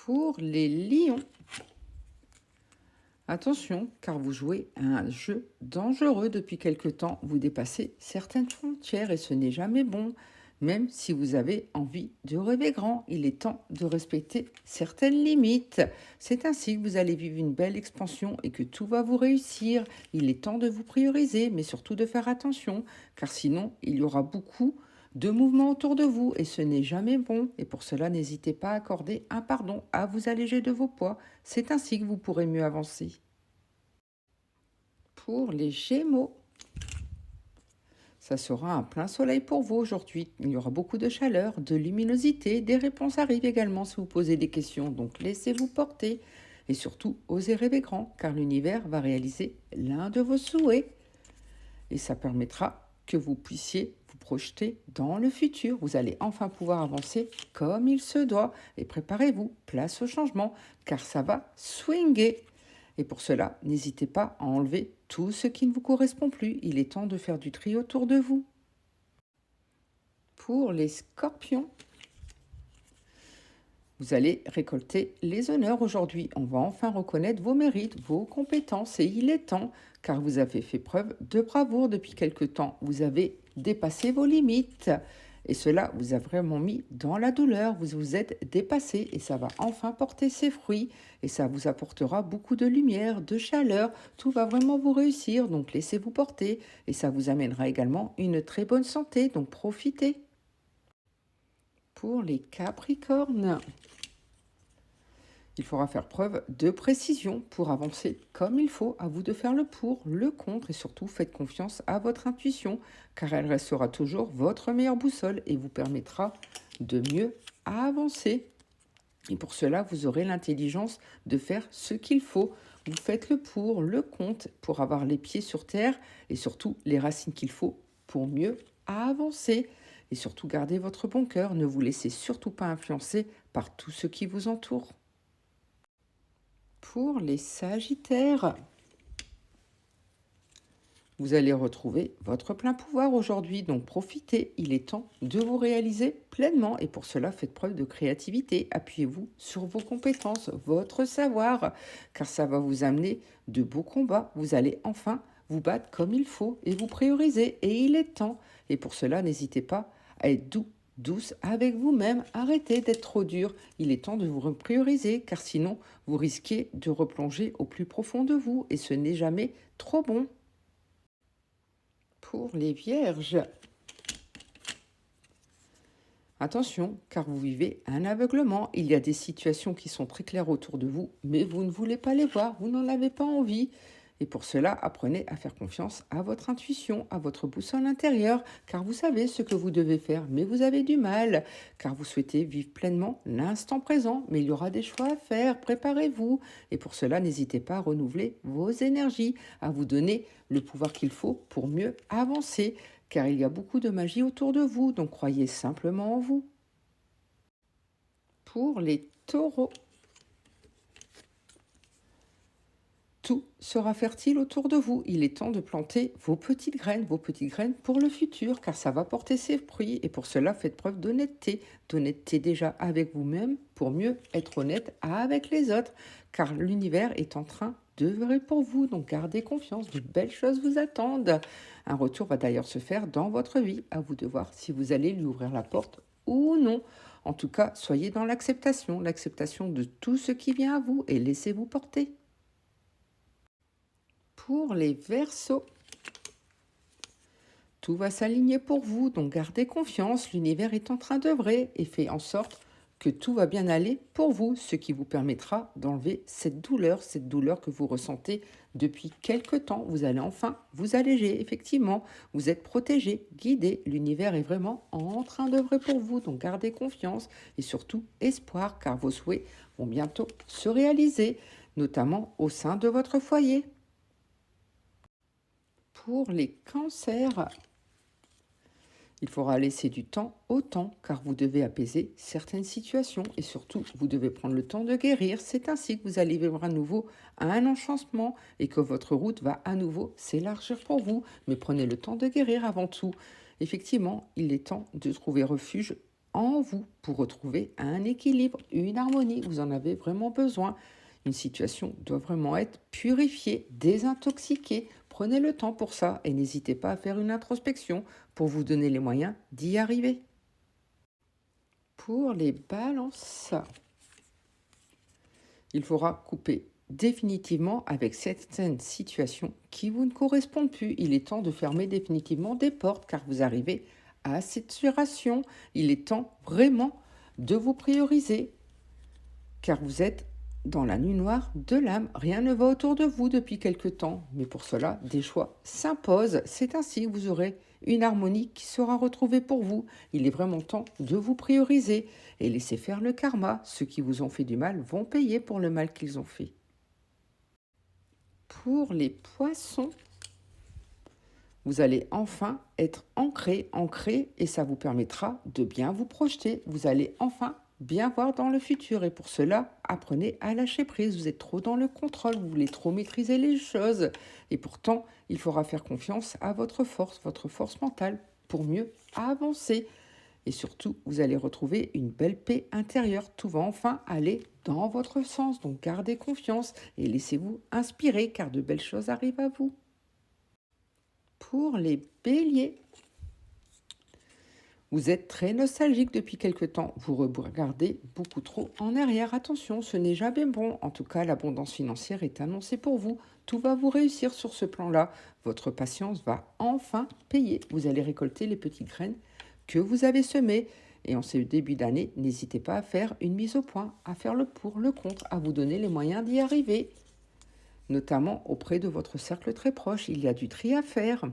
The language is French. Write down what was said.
Pour les lions, attention, car vous jouez à un jeu dangereux depuis quelque temps. Vous dépassez certaines frontières et ce n'est jamais bon. Même si vous avez envie de rêver grand, il est temps de respecter certaines limites. C'est ainsi que vous allez vivre une belle expansion et que tout va vous réussir. Il est temps de vous prioriser, mais surtout de faire attention, car sinon, il y aura beaucoup de mouvements autour de vous et ce n'est jamais bon. Et pour cela, n'hésitez pas à accorder un pardon, à vous alléger de vos poids. C'est ainsi que vous pourrez mieux avancer. Pour les Gémeaux, ça sera un plein soleil pour vous aujourd'hui. Il y aura beaucoup de chaleur, de luminosité. Des réponses arrivent également si vous posez des questions. Donc laissez-vous porter. Et surtout, osez rêver grand, car l'univers va réaliser l'un de vos souhaits. Et ça permettra que vous puissiez vous projeter dans le futur. Vous allez enfin pouvoir avancer comme il se doit. Et préparez-vous, place au changement, car ça va swinger. Et pour cela, n'hésitez pas à enlever tout ce qui ne vous correspond plus. Il est temps de faire du tri autour de vous. Pour les scorpions, vous allez récolter les honneurs aujourd'hui. On va enfin reconnaître vos mérites, vos compétences et il est temps car vous avez fait preuve de bravoure depuis quelque temps. Vous avez dépassé vos limites et cela vous a vraiment mis dans la douleur. Vous vous êtes dépassé et ça va enfin porter ses fruits et ça vous apportera beaucoup de lumière, de chaleur. Tout va vraiment vous réussir, donc laissez-vous porter et ça vous amènera également une très bonne santé, donc profitez. Pour les Capricornes, il faudra faire preuve de précision pour avancer comme il faut. À vous de faire le pour, le contre et surtout faites confiance à votre intuition car elle restera toujours votre meilleure boussole et vous permettra de mieux avancer. Et pour cela, vous aurez l'intelligence de faire ce qu'il faut. Vous faites le pour, le contre pour avoir les pieds sur terre et surtout les racines qu'il faut pour mieux avancer. Et surtout, gardez votre bon cœur. Ne vous laissez surtout pas influencer par tout ce qui vous entoure. Pour les Sagittaires, vous allez retrouver votre plein pouvoir aujourd'hui, donc profitez, il est temps de vous réaliser pleinement et pour cela faites preuve de créativité, appuyez-vous sur vos compétences, votre savoir, car ça va vous amener de beaux combats, vous allez enfin vous battre comme il faut et vous prioriser et il est temps et pour cela n'hésitez pas à être douce avec vous-même, arrêtez d'être trop dur. Il est temps de vous prioriser car sinon vous risquez de replonger au plus profond de vous et ce n'est jamais trop bon. Pour les Vierges, attention, car vous vivez un aveuglement. Il y a des situations qui sont très claires autour de vous, mais vous ne voulez pas les voir, vous n'en avez pas envie. Et pour cela, apprenez à faire confiance à votre intuition, à votre boussole intérieure, car vous savez ce que vous devez faire, mais vous avez du mal, car vous souhaitez vivre pleinement l'instant présent, mais il y aura des choix à faire, préparez-vous. Et pour cela, n'hésitez pas à renouveler vos énergies, à vous donner le pouvoir qu'il faut pour mieux avancer, car il y a beaucoup de magie autour de vous, donc croyez simplement en vous. Pour les taureaux, tout sera fertile autour de vous. Il est temps de planter vos petites graines pour le futur, car ça va porter ses fruits. Et pour cela, faites preuve d'honnêteté déjà avec vous-même pour mieux être honnête avec les autres, car l'univers est en train d'œuvrer pour vous. Donc gardez confiance, de belles choses vous attendent. Un retour va d'ailleurs se faire dans votre vie. À vous de voir si vous allez lui ouvrir la porte ou non. En tout cas, soyez dans l'acceptation de tout ce qui vient à vous et laissez-vous porter. Pour les Verseaux, tout va s'aligner pour vous, donc gardez confiance, l'univers est en train d'œuvrer et fait en sorte que tout va bien aller pour vous, ce qui vous permettra d'enlever cette douleur que vous ressentez depuis quelque temps. Vous allez enfin vous alléger, effectivement, vous êtes protégé, guidé, l'univers est vraiment en train d'œuvrer pour vous, donc gardez confiance et surtout espoir, car vos souhaits vont bientôt se réaliser, notamment au sein de votre foyer. Pour les cancers, il faudra laisser du temps au temps car vous devez apaiser certaines situations et surtout vous devez prendre le temps de guérir. C'est ainsi que vous allez vivre à nouveau un enchantement et que votre route va à nouveau s'élargir pour vous. Mais prenez le temps de guérir avant tout. Effectivement, il est temps de trouver refuge en vous pour retrouver un équilibre, une harmonie. Vous en avez vraiment besoin. Une situation doit vraiment être purifiée, désintoxiquée. Prenez le temps pour ça et n'hésitez pas à faire une introspection pour vous donner les moyens d'y arriver. Pour les balances, il faudra couper définitivement avec certaines situations qui vous ne correspondent plus. Il est temps de fermer définitivement des portes car vous arrivez à saturation. Il est temps vraiment de vous prioriser car vous êtes dans la nuit noire de l'âme. Rien ne va autour de vous depuis quelque temps, mais pour cela, des choix s'imposent. C'est ainsi que vous aurez une harmonie qui sera retrouvée pour vous. Il est vraiment temps de vous prioriser et laisser faire le karma. Ceux qui vous ont fait du mal vont payer pour le mal qu'ils ont fait. Pour les poissons, vous allez enfin être ancré, et ça vous permettra de bien vous projeter. Vous allez enfin bien voir dans le futur et pour cela, apprenez à lâcher prise. Vous êtes trop dans le contrôle, vous voulez trop maîtriser les choses et pourtant, il faudra faire confiance à votre force mentale pour mieux avancer. Et surtout, vous allez retrouver une belle paix intérieure. Tout va enfin aller dans votre sens. Donc gardez confiance et laissez-vous inspirer car de belles choses arrivent à vous. Pour les béliers, vous êtes très nostalgique depuis quelque temps. Vous regardez beaucoup trop en arrière. Attention, ce n'est jamais bon. En tout cas, l'abondance financière est annoncée pour vous. Tout va vous réussir sur ce plan-là. Votre patience va enfin payer. Vous allez récolter les petites graines que vous avez semées. Et en ce début d'année, n'hésitez pas à faire une mise au point, à faire le pour, le contre, à vous donner les moyens d'y arriver. Notamment auprès de votre cercle très proche. Il y a du tri à faire.